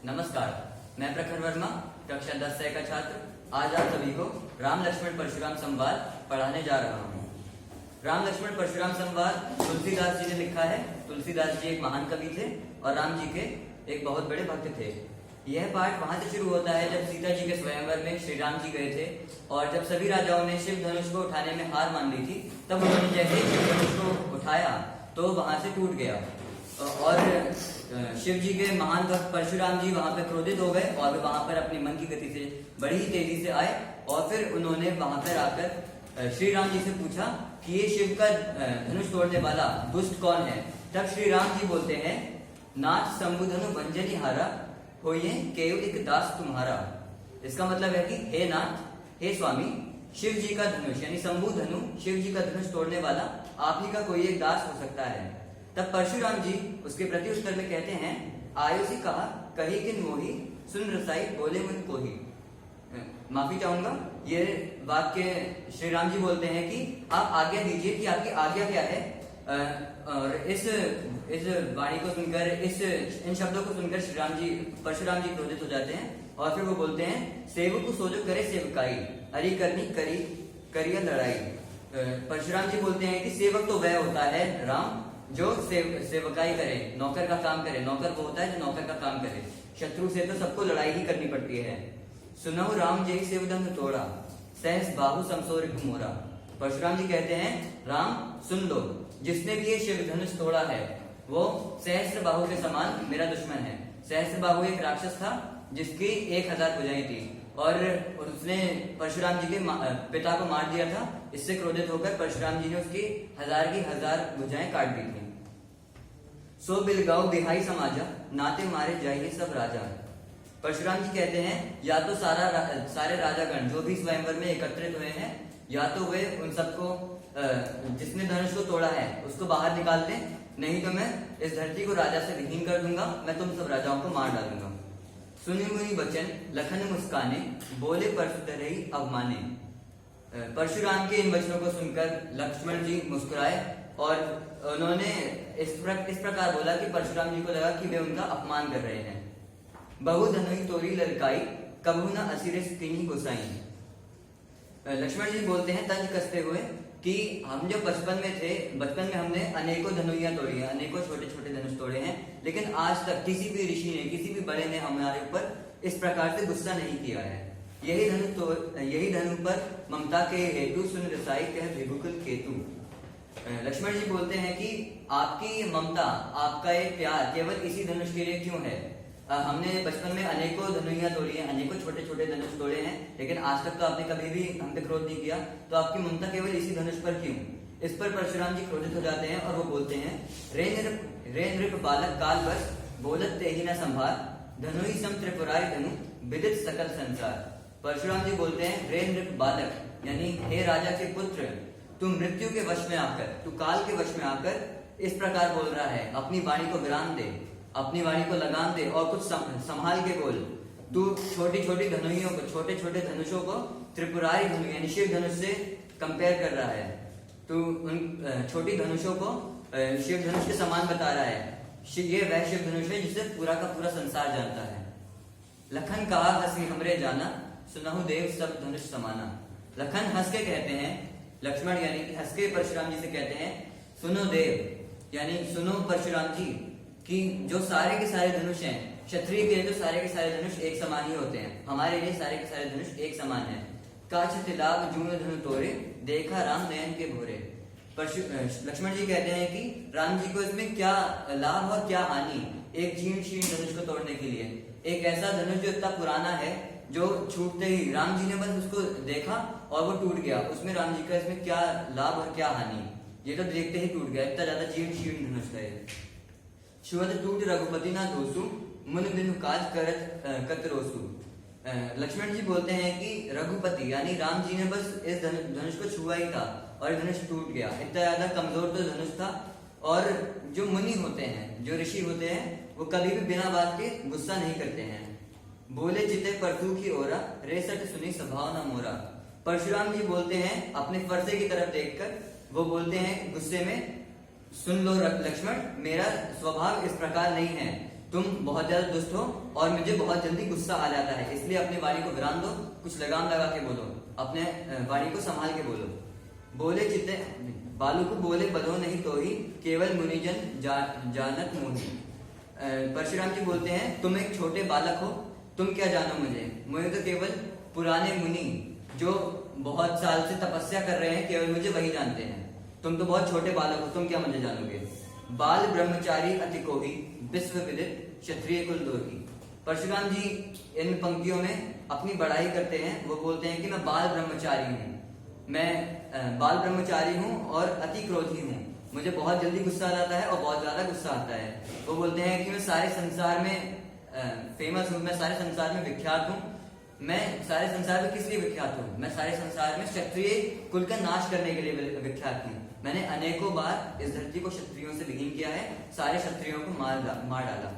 नमस्कार, मैं प्रखर वर्मा, कक्षा 10 का छात्र। आज आप सभी को राम लक्ष्मण परशुराम संवाद पढ़ाने जा रहा हूँ। राम लक्ष्मण परशुराम संवाद तुलसीदास जी ने लिखा है। तुलसीदास जी एक महान कवि थे और राम जी के एक बहुत बड़े भक्त थे। यह पाठ वहां से शुरू होता है जब सीता जी के स्वयंवर में श्री राम जी गए थे और जब सभी राजाओं ने शिव धनुष को उठाने में हार मान ली थी, तब उन्होंने जैसे शिव धनुष को उठाया तो वहां से टूट गया और शिव जी के महान भक्त परशुराम जी वहां पर क्रोधित हो गए और वे वहां पर अपनी मन की गति से बड़ी ही तेजी से आए और फिर उन्होंने वहां पर आकर श्री राम जी से पूछा कि ये शिव का धनुष तोड़ने वाला दुष्ट कौन है। तब श्री राम जी बोलते हैं, नाथ शंभुधनु भंजनी हारा होइए केवल एक दास तुम्हारा। इसका मतलब है कि हे नाथ, हे स्वामी, शिव जी का धनुष यानी शंभु धनु, शिव जी का धनुष तोड़ने वाला आप ही का कोई एक दास हो सकता है। तब परशुराम जी उसके प्रति उत्तर में कहते हैं, आयुषी कहा कही किन मोही सुन रसाई बोले मुन कोही। माफी चाहूंगा, ये वाक्य श्री राम जी बोलते हैं कि आप आज्ञा दीजिए कि आपकी आज्ञा क्या है। और इस वाणी को सुनकर, इन शब्दों को सुनकर परशुराम जी क्रोधित हो जाते हैं और फिर वो बोलते हैं, सेवक को सोजो करे सेवकाई, अरी करनी करिया लड़ाई। परशुराम जी बोलते हैं कि सेवक तो वह होता है राम जो सेवकाई करे, नौकर का काम करे। नौकर वो होता है जो नौकर का काम करे। शत्रु से तो सबको लड़ाई ही करनी पड़ती है। सुनहु राम जय शिवधनु तोड़ा, सहस बाहु समसोर मोरा। परशुराम जी कहते हैं, राम सुन लो, जिसने भी ये शिव धनुष तोड़ा है वो सहस्त्र बाहु के समान मेरा दुश्मन है। सहस्त्र बाहु एक राक्षस था जिसकी 1000 भुजाएं थी और उसने परशुराम जी के पिता को मार दिया था। इससे क्रोधित होकर परशुराम जी ने उसकी 1000 की 1000 भुजाएं काट दी थी। सो बिलगाओ बिहाई समाजा, नाते मारे जाइए सब राजा। परशुराम जी कहते हैं, या तो सारे राजागण जो भी स्वयंवर में एकत्रित हुए हैं, या तो वे उन सबको जिसने धनुष को तोड़ा है उसको बाहर निकाल दें, नहीं तो मैं इस धरती को राजा से विहीन कर दूंगा, मैं तुम सब राजाओं को मार डालूंगा। सुनी मुनि वचन लखन मुस्काने, बोले परशुधरई अवमाने। परशुराम के इन वचनों को सुनकर लक्ष्मण जी मुस्कुराए और उन्होंने इस प्रकार बोला कि परशुराम जी को लगा कि वे उनका अपमान कर रहे हैं। बहु धनुई तोरी ललकाई, कबू न असिरिस किन्हीं गुसाई। लक्ष्मण जी बोलते हैं तंज कसते हुए कि हम जब बचपन में हमने अनेकों धनुइयां तोड़ी हैं, अनेकों छोटे छोटे धनुष तोड़े हैं, लेकिन आज तक किसी भी ऋषि ने, किसी भी बड़े ने हमारे ऊपर इस प्रकार से गुस्सा नहीं किया है। यही धनु पर ममता के हेतु सुन रसाई कह भिगुकुल केतु। लक्ष्मण जी बोलते हैं कि आपकी ममता, आपका ये प्यार केवल इसी धनुष के लिए क्यों है। हमने बचपन में अनेकों धनुइयां तोड़ी हैं, अनेकों छोटे छोटे धनुष तोड़े हैं, लेकिन आज तक तो आपने कभी भी हम पे क्रोध नहीं किया, तो आपकी ममता केवल इसी धनुष पर क्यों। इस पर परशुराम जी क्रोधित हो जाते हैं और वो बोलते हैं, रे नृप बालक काल बस, बोलत तेहि न संभार, धनुई सम त्रिपुरारी धनु, विदित सकल संसार। परशुराम जी बोलते हैं, रे नृप बालक यानी हे राजा के पुत्र, तू मृत्यु के वश में आकर, तू काल के वश में आकर इस प्रकार बोल रहा है। अपनी वाणी को विराम दे, अपनी वाणी को लगाम दे और कुछ संभाल के बोल। तू छोटी छोटी धनुइयों को, छोटे छोटे धनुषों को त्रिपुरारी धनु यानी शिव धनुष से कंपेयर कर रहा है। तू उन छोटी धनुषों को शिव धनुष के समान बता रहा है। ये वह शिव धनुष है जिसे पूरा का पूरा संसार जानता है। लखन कहा हंसी हमरे जाना, सुनहु देव सब धनुष समाना। लखन हंस के कहते हैं, लक्ष्मण यानी कि हंस के परशुराम जी से कहते हैं, सुनो देव यानी सुनो परशुराम जी कि जो सारे के सारे धनुष हैं, क्षत्रिय के लिए तो सारे के सारे धनुष एक समान ही होते हैं, हमारे लिए सारे के सारे धनुष एक समान है। काछ तिलाब जून धनु तोरे, देखा राम नयन के भोरे। लक्ष्मण जी कहते हैं कि राम जी को इसमें क्या लाभ और क्या हानि एक जीर्ण शीर्ण धनुष को तोड़ने के लिए। एक ऐसा धनुष जो इतना पुराना है, जो छूटते ही राम जी ने बस उसको देखा और वो टूट गया, उसमें राम जी का इसमें क्या लाभ और क्या हानि। ये तो देखते ही टूट गया, इतना ज्यादा जीर्ण शीर्ण धनुष है। शुवत टूट रघुपति ना दोसु, मुन बिनु काज करत कतरोसु। लक्ष्मण जी बोलते हैं कि रघुपति यानी राम जी ने बस इस धनुष को छुआ ही था और धनुष टूट गया। इतना ज्यादा कमजोर तो धनुष था। और जो मुनि होते हैं, जो ऋषि होते हैं, वो कभी भी बिना बात के गुस्सा नहीं करते हैं। बोले चिते परतू की ओरा, रेसट सुनी स्वभाव न मोरा। परशुराम जी बोलते हैं अपने फरसे की तरफ देखकर, वो बोलते हैं गुस्से में, सुन लो लक्ष्मण, मेरा स्वभाव इस प्रकार नहीं है। तुम बहुत ज्यादा दुष्ट हो और मुझे बहुत जल्दी गुस्सा आ जाता है, इसलिए अपनी वाणी को विराम दो, कुछ लगाम लगा के बोलो, अपने वाणी को संभाल के बोलो। बोले चित्ते बालू को बोले बलो नहीं तो ही केवल मुनिजन जानत मोही। परशुराम जी बोलते हैं तुम एक छोटे बालक हो, तुम क्या जानो मुझे तो केवल पुराने मुनि जो बहुत साल से तपस्या कर रहे हैं केवल मुझे वही जानते हैं, तुम तो बहुत छोटे बालक हो, तुम क्या मुझे जानोगे। बाल ब्रह्मचारी अति कोही विश्व विदित क्षत्रिय कुल दोही। परशुराम जी इन पंक्तियों में अपनी बड़ाई करते हैं, वो बोलते हैं कि मैं बाल ब्रह्मचारी हूँ, मैं बाल ब्रह्मचारी हूँ और अति क्रोधी हूँ, मुझे बहुत जल्दी गुस्सा आ जाता है और बहुत ज्यादा गुस्सा आता है। वो बोलते हैं कि मैं सारे संसार में फेमस हूँ, मैं सारे संसार में विख्यात हूँ। मैं सारे संसार में किस लिए विख्यात हूँ, मैं सारे संसार में क्षत्रिय कुल का नाश करने के लिए विख्यात हूँ। मैंने अनेकों बार इस धरती को क्षत्रियों से विहीन किया है, सारे क्षत्रियों को मार डाला।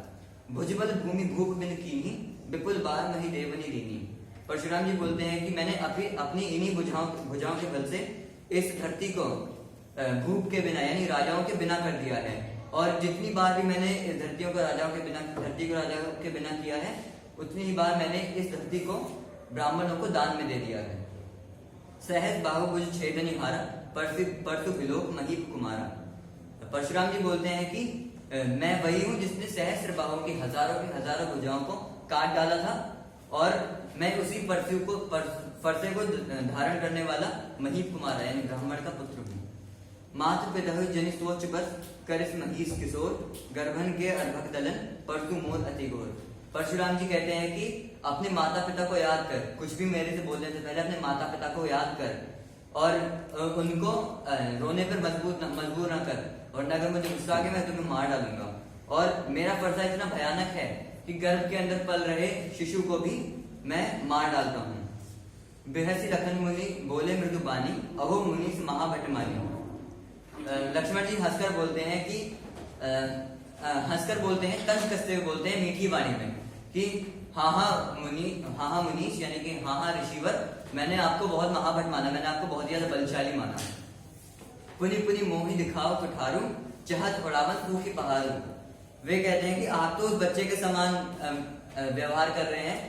भुजबल भूमि भूप बिन कीनी विपुल बार मही देवनी रीनी। परशुराम जी बोलते हैं कि मैंने अपनी इन्हीं भुजाओं के बल से इस धरती को भूप के बिना यानी राजाओं के बिना कर दिया है, और जितनी बार भी मैंने इस धरती को राजाओं के बिना किया है, उतनी ही बार मैंने इस धरती को ब्राह्मणों को दान में दे दिया है। सहज बाहुभुज छेदनि हारा परसु विलोक महीप कुमारा। परशुराम जी बोलते हैं कि मैं वही हूँ जिसने सहस्र बाहों की हजारों भुजाओं को काट डाला था, और मैं उसी फरसे को धारण करने वाला महीप कुमार यानी ब्राह्मण का पुत्र हूँ। मातृ पिता जनि सोच बस करिस महीस किशोर गर्भन के अर्भक दलन परसु मोर अति घोर। परशुराम जी कहते हैं कि अपने माता पिता को याद कर, कुछ भी मेरे से बोलने से पहले अपने माता पिता को याद कर और उनको रोने पर मजबूर न कर, और अगर मुझे गुस्सा आ गया मैं तुम्हें मार डालूंगा। और मेरा फरसा इतना भयानक है कि गर्भ के अंदर पल रहे शिशु को भी मैं मार डालता हूँ। बेहसी लखन मुनि बोले मृदु बानी अहो मुनि महाभट मानी। लक्ष्मण जी हंसकर बोलते हैं कि तंज कसते हुए बोलते हैं मीठी वाणी में कि हाँ मुनीष यानी कि हाँ ऋषिवर, मैंने आपको बहुत महाभट माना, मैंने आपको बहुत ज्यादा बलशाली माना। पुनि पुनि मोही दिखाओ कुठारू चाहत उड़ावन फूकी पहाड़ू। वे कहते हैं कि आप तो उस बच्चे के समान व्यवहार कर रहे हैं,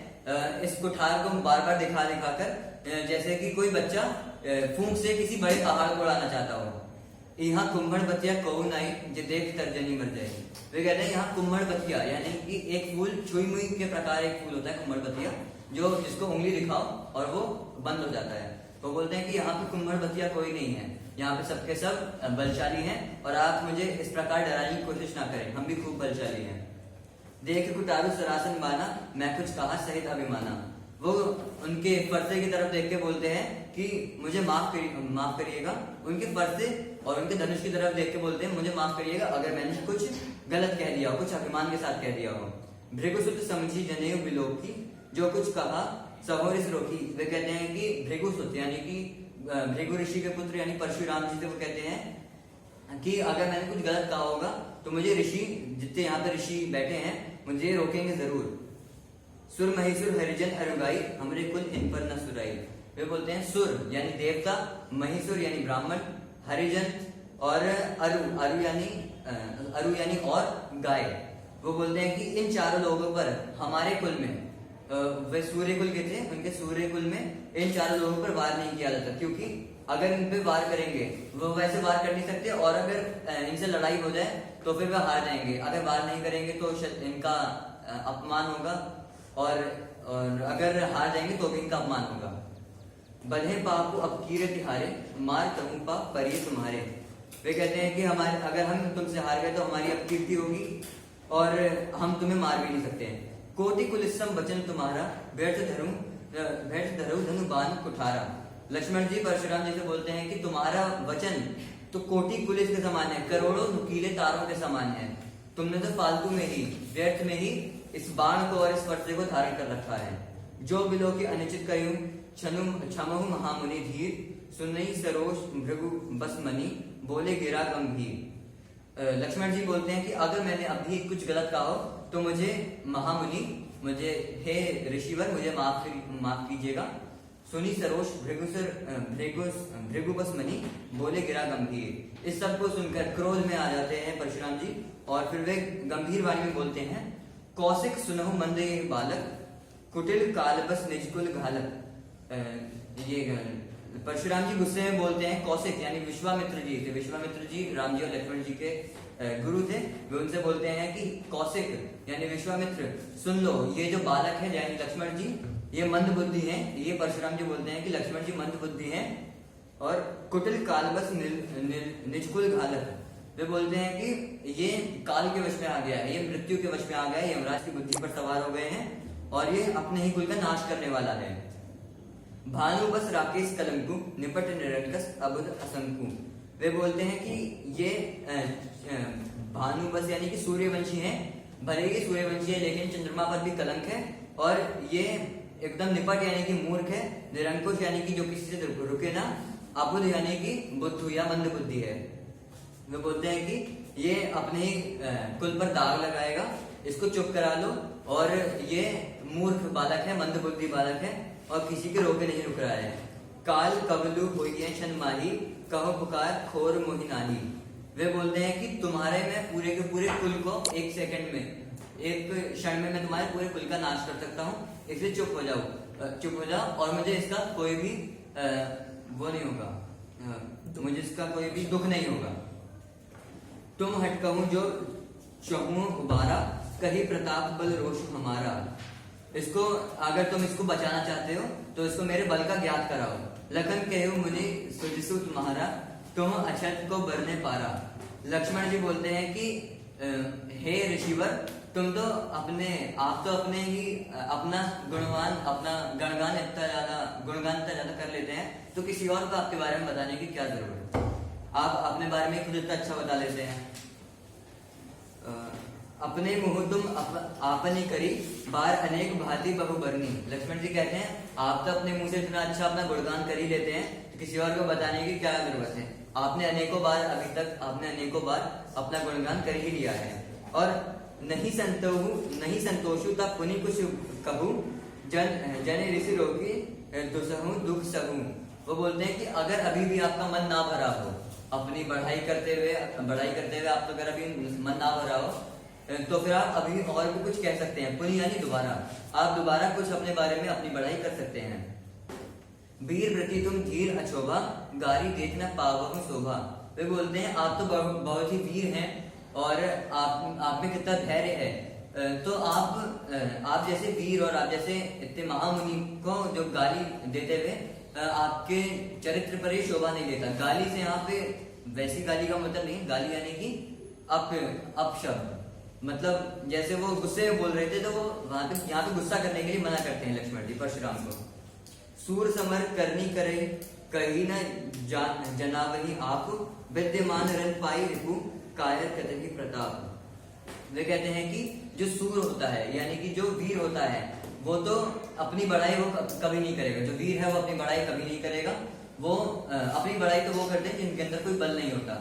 इस कुठार को बार बार दिखा कर, जैसे कि कोई बच्चा फूंक से किसी बड़े पहाड़ को उड़ाना चाहता हो। यहाँ कुम्भड़ बतिया कौ नाई जे देख तर्जनी मर जाए। वे कहते हैं यहाँ कुम्भड़ बतिया यानी कि एक फूल छुई मुई के प्रकार एक फूल होता है कुम्भड़ बतिया, जो जिसको उंगली दिखाओ और वो बंद हो जाता है। तो बोलते हैं कि यहाँ पे कुम्भड़ बतिया कोई नहीं है, यहाँ पे सबके सब बलशाली हैं, और आप मुझे इस प्रकार डराने की कोशिश ना करें, हम भी खूब बलशाली हैं। देख कुटारू सरासन बाना मैं कुछ कहा सहित अभिमाना। वो उनके फरसे की तरफ देख के बोलते हैं कि मुझे माफ करिएगा, उनके फरसे और उनके धनुष की तरफ देख के बोलते हैं मुझे माफ करिएगा अगर मैंने कुछ गलत कह दिया हो, कुछ अभिमान के साथ कह दिया हो। भृगुसुत समझी जनेऊ बिलोकी जो कुछ कहा सहोरिस रोकी। वे कहते हैं कि भृगुसुत यानी कि भृगु ऋषि के पुत्र यानी परशुराम जी से वो कहते हैं कि अगर मैंने कुछ गलत कहा होगा तो मुझे ऋषि, जितने यहाँ पे ऋषि बैठे हैं, मुझे रोकेंगे जरूर। सुर महिसुर हरिजन अरुगाई हमरे कुल इन पर न सुराई। वे बोलते हैं सुर यानी देवता, महिसुर यानी ब्राह्मण, हरिजन और अरु यानी और गाय। वो बोलते हैं कि इन चारों लोगों पर हमारे कुल में, वे सूर्य कुल के थे, उनके सूर्य कुल में इन चारों लोगों पर वार नहीं किया जाता, क्योंकि अगर इन पे वार करेंगे वो वैसे वार कर नहीं सकते, और अगर इनसे लड़ाई हो जाए तो फिर वे हार जाएंगे। अगर वार नहीं करेंगे तो इनका अपमान होगा, और अगर हार जाएंगे तो भी इनका अपमान होगा। बल्हे पापु अब कीरे तिहारे मार कहूं पा परिये तुम्हारे। वे कहते हैं कि हमारे अगर हम तुमसे हार गए तो हमारी अपकीर्ति होगी और हम तुम्हें मार भी नहीं सकते। कोटि कुलिस्सम वचन तुम्हारा व्यर्थ धरु धनु बाण कुठारा। लक्ष्मण जी परशुराम जी से बोलते हैं कि तुम्हारा वचन तो कोटि कुलिस के समान है, करोड़ों नुकीले तारों के समान है। तुमने तो फालतू में ही, व्यर्थ में ही इस बाण को और इस फरसे को धारण कर रखा है। जो बिलो की अनिश्चित कयूं क्षमहु महामुनि धीर सुनई सरोष भृगु बस मनी बोले गिरा गंभीर। लक्ष्मण जी बोलते हैं कि अगर मैंने अभी कुछ गलत कहा हो तो मुझे महामुनि, मुझे हे ऋषिवर, मुझे माफ कीजिएगा। सुनी सरोष भृगु बस मनी बोले गिरा गंभीर। इस सब को सुनकर क्रोध में आ जाते हैं परशुराम जी और फिर वे गंभीर वाणी में बोलते हैं कौशिक सुनहु मंद ये बालक, कुटिल काल बस निजकुल घालक। ये परशुराम जी गुस्से में बोलते हैं। कौशिक यानी विश्वामित्र जी थे, विश्वामित्र जी राम जी और लक्ष्मण जी के गुरु थे। वे उनसे बोलते हैं कि कौशिक यानी विश्वामित्र सुन लो, ये जो बालक है यानी लक्ष्मण जी, ये मंद बुद्धि हैं। ये परशुराम जी बोलते हैं कि लक्ष्मण जी मंद बुद्धि हैं और कुटिल काल बस निजकुल घालक। वे बोलते हैं कि ये काल के वश में आ गया है, ये मृत्यु के वश में आ गया है, यमराज की बुद्धि पर सवार हो गए हैं और ये अपने ही कुल का नाश करने वाला है। भानु बस राकेश कलंकु, निपट निरंकस अबुध असंकु। वे बोलते हैं कि ये भानु बस यानी कि सूर्यवंशी हैं, भले ही सूर्यवंशी है लेकिन चंद्रमा पर भी कलंक है और ये एकदम निपट यानी कि मूर्ख है, निरंकुश यानी कि जो किसी से रुके ना, अबुध यानी कि बुद्धू या मंद बुद्धि है। वे बोलते हैं कि ये अपने ही कुल पर दाग लगाएगा, इसको चुप करा लो, और ये मूर्ख बालक है, मंद बुद्धि बालक है और किसी के रोके नहीं रुक रहा है। काल कबलू होइए शन माही, कहो पुकार खोर मोहि नाही। वे बोलते हैं कि तुम्हारे मैं पूरे के पूरे कुल को एक सेकंड में, एक क्षण में मैं तुम्हारे पूरे कुल का नाश कर सकता हूँ, इसलिए चुप हो जाओ और मुझे इसका कोई भी वो नहीं होगा, मुझे इसका कोई भी दुख नहीं होगा। तुम हटकहूं जो चहूं उबारा, कही प्रताप बल रोष हमारा। इसको अगर तुम इसको बचाना चाहते हो तो इसको मेरे बल का ज्ञात कराओ। लखन कहो मुझे सुजिसु तुम्हारा, तुम अछत को बरने पारा। लक्ष्मण जी बोलते हैं कि हे ऋषिवर, तुम तो आप तो अपने ही अपना गुणगान इतना ज्यादा कर लेते हैं, तो किसी और को आपके बारे में बताने की क्या जरूरत है? आप अपने बारे में खुद इतना अच्छा बता लेते हैं। अपने मुंह तुम आपनी करी, बार अनेक भांति बहुबरनी। लक्ष्मण जी कहते हैं आप तो अपने मुंह से इतना अच्छा अपना गुणगान कर ही लेते हैं, तो किसी और को बताने की क्या जरूरत है? आपने अनेकों बार अपना गुणगान कर ही लिया है। और नहीं संतोषु तब पुनि कुछ कहूं, जन ऋषि रोगी दुसहु दुख सहूं। वो बोलते हैं कि अगर अभी भी आपका मन ना भरा हो, अपनी बढ़ाई करते हुए आप तो अगर अभी मन ना भरा हो, तो फिर आप अभी और भी कुछ कह सकते हैं। पुनि यानी दोबारा, आप दोबारा कुछ अपने बारे में अपनी बढ़ाई कर सकते हैं। वीर प्रति तुम धीर अछोभा, गारी देखना पावहु शोभा। वे बोलते हैं आप तो बहुत ही वीर हैं और आप में कितना धैर्य है, तो आप जैसे वीर और आप जैसे इतने महामुनि को जो गाली देते हुए आपके चरित्र पर ही शोभा नहीं देता। गाली से यहाँ पे वैसी गाली का मतलब नहीं, गाली यानी कि अपशब्द, मतलब जैसे वो गुस्से में बोल रहे थे तो वो यहाँ पे गुस्सा करने के लिए मना करते हैं लक्ष्मण जी परशुराम को। सूर समर करनी करे, कही न जनावही आप, विद्यमान रन पाई रिपु, कायर कतही प्रताप। वे कहते हैं कि जो सूर होता है यानी कि जो वीर होता है वो तो अपनी बड़ाई वो कभी नहीं करेगा। जो वीर है वो अपनी बड़ाई कभी नहीं करेगा, वो अपनी बड़ाई तो वो करते हैं जिनके अंदर कोई बल नहीं होता।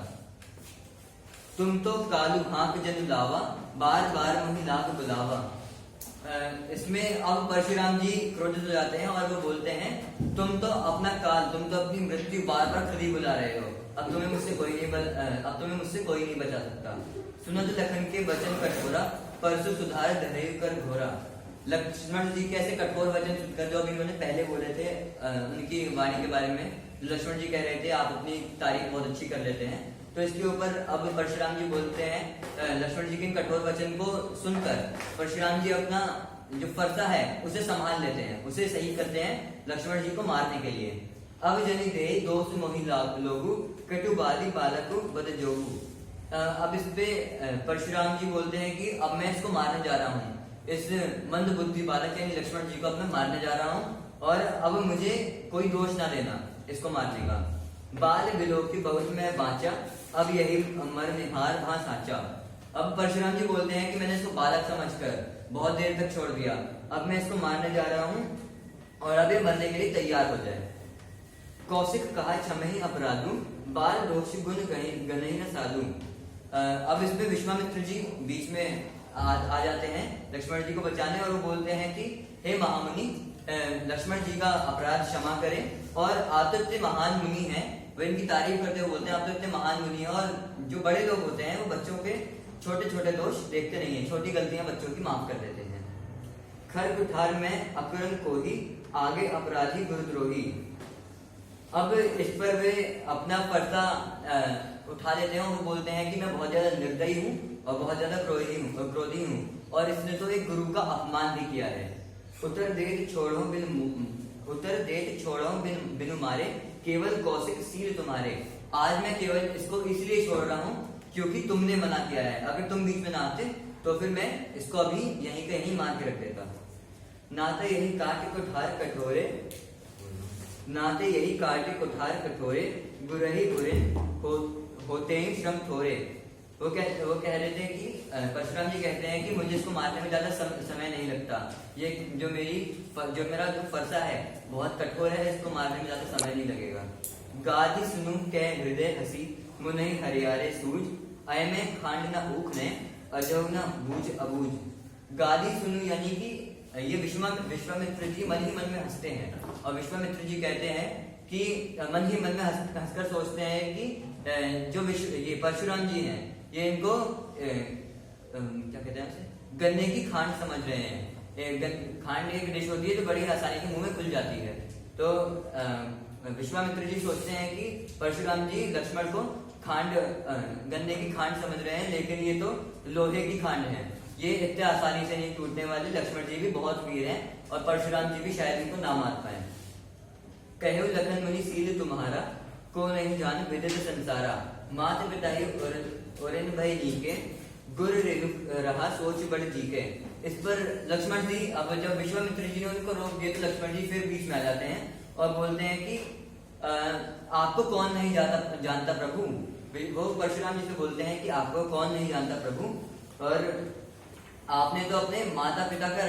तुम तो कालू हाँक जन लावा, बार बार मुहि लाग बुलावा। इसमें अब परशुराम जी क्रोधित हो जाते हैं और वो बोलते हैं तुम तो अपनी मृत्यु बार बार खुद ही बुला रहे हो, अब तुम्हें मुझसे कोई नहीं बचा सकता। सुनत लखन के वचन कठोरा, परसु सुधार धरे कर घोरा। लक्ष्मण जी कैसे कठोर वचन सुनकर जो अभी उन्होंने पहले बोले थे उनकी वाणी के बारे में, लक्ष्मण जी कह रहे थे आप अपनी तारीफ बहुत अच्छी कर लेते हैं, तो इसके ऊपर अब परशुराम जी बोलते हैं लक्ष्मण जी के कठोर वचन को सुनकर परशुराम जी अपना जो फरसा है उसे संभाल लेते हैं, उसे सही करते हैं लक्ष्मण जी को मारने के लिए। अब जनी दे दोस्त मोहि लोगु, कटु बाली बालकु बद जोगु। अब इस पे परशुराम जी बोलते हैं कि अब मैं इसको मारने जा रहा हूँ, इस मंद बुद्धि बालक यानी लक्ष्मण जी को अब मैं मारने जा रहा हूँ और अब मुझे कोई दोष ना देना इसको मारने का। बाल बिलो की बहुत मैं बांचा, अब यही मर निहार वहां साचा। अब परशुराम जी बोलते हैं कि मैंने इसको बालक समझकर बहुत देर तक छोड़ दिया, अब मैं इसको मारने जा रहा हूँ और अब ये मरने के लिए तैयार हो जाए। कौशिक कहा क्षमहि अपराधु, बाल दोष गुण गणहि न साधु। अब इसमें विश्वामित्र जी बीच में आ जाते हैं लक्ष्मण जी को बचाने और वो बोलते हैं कि हे महामुनि, लक्ष्मण जी का अपराध क्षमा करें और आप तो इतने महान मुनि हैं। वो इनकी तारीफ करते हुए बोलते हैं आप तो इतने महान मुनि हैं और जो बड़े लोग होते हैं वो बच्चों के छोटे छोटे दोष देखते नहीं है, छोटी गलतियां बच्चों की माफ कर देते हैं। खर कुठार में अकुरन को ही, आगे अपराधी गुरुद्रोही। अब इस पर वे अपना पर्दा उठा लेते हैं और बोलते हैं कि मैं बहुत ज्यादा निर्दयी हूँ और बहुत ज्यादा क्रोधी हूँ और इसने तो एक गुरु का अपमान भी किया है। उत्तर देत छोड़ो बिनु मारे, केवल कौशिक सील तुम्हारे। आज मैं केवल इसको इसलिए छोड़ रहा हूँ क्योंकि तुमने मना किया है, अगर तुम बीच में ना आते तो फिर मैं इसको अभी यहीं कहीं मार के रख देता। नाते यही काटे कुठार कठोरे, नाते यही काटे कुठार कठोरे, गुरही गुरिन होते ही श्रम थोरे। वो कह रहे थे कि परशुराम जी कहते हैं कि मुझे इसको मारने में ज्यादा समय नहीं लगता, ये जो मेरा जो फरसा है बहुत कठोर है, इसको मारने में ज्यादा समय नहीं लगेगा। गादी सुनु के हृदय हसी, मुनहि हरियारे सूझ, अय में खांड न ऊख ने, अजौ न बूझ अबूझ। गादी सुनु यानी कि ये विश्वामित्र जी मन ही मन में हंसते हैं और विश्वामित्र जी कहते हैं कि मन ही मन में हंसकर सोचते हैं कि जो ये परशुराम जी हैं ये इनको क्या कहते हैं गन्ने की खांड समझ रहे हैं। खांड एक डिश होती है तो बड़ी आसानी से मुंह में खुल जाती है। तो विश्वामित्र जी सोचते हैं कि परशुराम जी लक्ष्मण को गन्ने की खांड समझ रहे हैं, लेकिन ये तो लोहे की खांड है, ये इतने आसानी से नहीं टूटने वाले। लक्ष्मण जी भी बहुत वीर हैं और परशुराम जी भी शायद इनको ना मार पाए। कहो लखन मुनि सील तुम्हारा, को नहीं जान विदित संसारा। मात पिता ही ओरन भई नीके, गुर रहा सोच बड़ जीके। इस पर लक्ष्मण जी, अब जब विश्वामित्र जी ने उनको रोक दिया तो लक्ष्मण जी फिर बीच में आ जाते हैं और बोलते हैं कि आपको कौन नहीं जानता प्रभु। वो परशुराम जी से बोलते हैं कि आपको कौन नहीं जानता प्रभु, और आपने तो अपने माता पिता का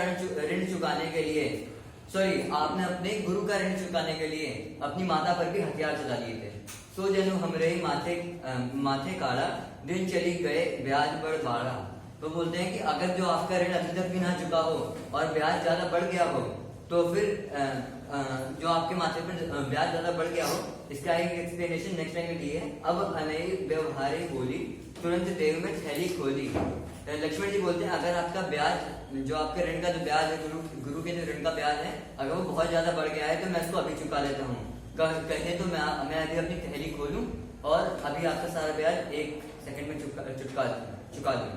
ऋण चुकाने के लिए, आपने अपने गुरु का ऋण चुकाने के लिए अपनी माता पर भी हथियार चला लिए थे। सो जनु हमरे माथे काला, दिन चली गए ब्याज बढ़ बाढ़ा। तो बोलते हैं कि अगर जो आपका ऋण अभी तक भी ना चुका हो और ब्याज ज्यादा बढ़ गया हो तो फिर जो आपके माथे पर ब्याज ज्यादा बढ़ गया हो, इसका एक एक्सप्लेनेशन नेक्स्ट टाइम दी है। अब अनय व्यवहारे बोली, तुरंत देव में थैली खोली। लक्ष्मण जी बोलते हैं अगर आपका ब्याज, जो आपके ऋण का जो ब्याज है, गुरु के जो ऋण का ब्याज है, अगर वो बहुत ज्यादा बढ़ गया है तो मैं इसको अभी चुका लेता हूँ। कहे तो मैं अभी अपनी थैली खोलूं और अभी आपका सारा ब्याज 1 सेकंड में चुका दूं।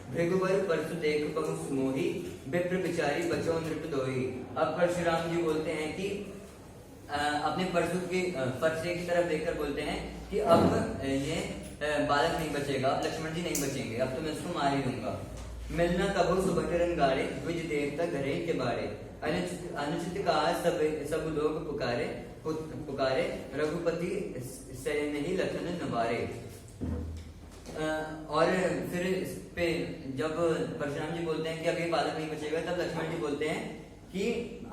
भृगुवर परसु देख बहु मोही, विप्र बिचारी बचो नृप दोही। अब परशुराम जी बोलते हैं कि अपने परसे की तरफ देखकर बोलते हैं कि अब ये बालक नहीं बचेगा, अब लक्ष्मण जी नहीं बचेंगे, अब तो मैं इसको मार ही दूंगा। मिलना कबो सुभटरन गाड़े, द्विज देवता घरे के बाड़े। अनुचित कहा सब लोग पुकारे, रघुपति से नहीं लखन नवारे। और फिर इस पे जब परशुराम जी बोलते हैं कि अब ये बालक नहीं बचेगा, तब लक्ष्मण जी बोलते हैं कि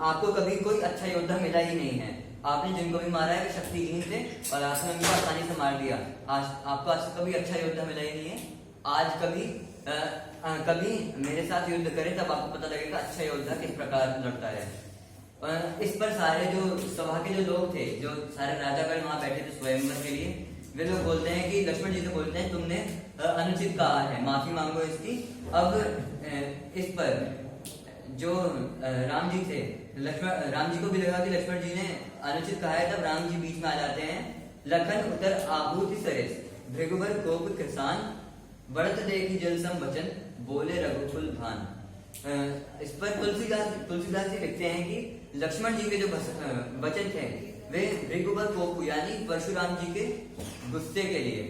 आपको कभी कोई अच्छा योद्धा मिला ही नहीं है, आपने जिनको भी मारा है वे शक्तिहीन थे और आपने उनको आसानी से मार दिया। आपको आज कभी अच्छा योद्धा मिला ही नहीं है। आज कभी मेरे साथ युद्ध करें तब आपको पता लगेगा अच्छा योद्धा किस प्रकार लड़ता है। इस पर सारे जो सभा के जो लोग थे, जो सारे राजागण वहां बैठे थे स्वयंवर के लिए, वे लोग बोलते हैं कि लक्ष्मण जी से बोलते हैं तुमने अनुचित कहा है, माफी मांगो इसकी। अब इस पर जो राम जी थे, राम जी को भी लगा कि लक्ष्मण जी ने अनुचित कहा है, तब राम जी बीच में आ जाते हैं। लखन उतर आभूति सरेस, भृगुवर कोप किसान, बढ़त देखी जल सम वचन, बोले रघुकुल भान। इस पर तुलसीदास जी लिखते हैं कि लक्ष्मण जी के जो वचन थे वे भृगुवर कोप यानी परशुराम जी के गुस्से के लिए,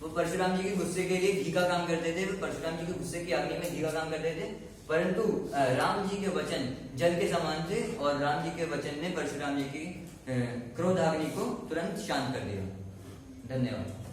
वो परशुराम जी के गुस्से के लिए घी का काम करते थे, वो परशुराम जी के गुस्से की अग्नि में घी का काम करते थे। परंतु राम जी के वचन जल के समान थे और राम जी के वचन ने परशुराम जी की क्रोधाग्नि को तुरंत शांत कर दिया। धन्यवाद।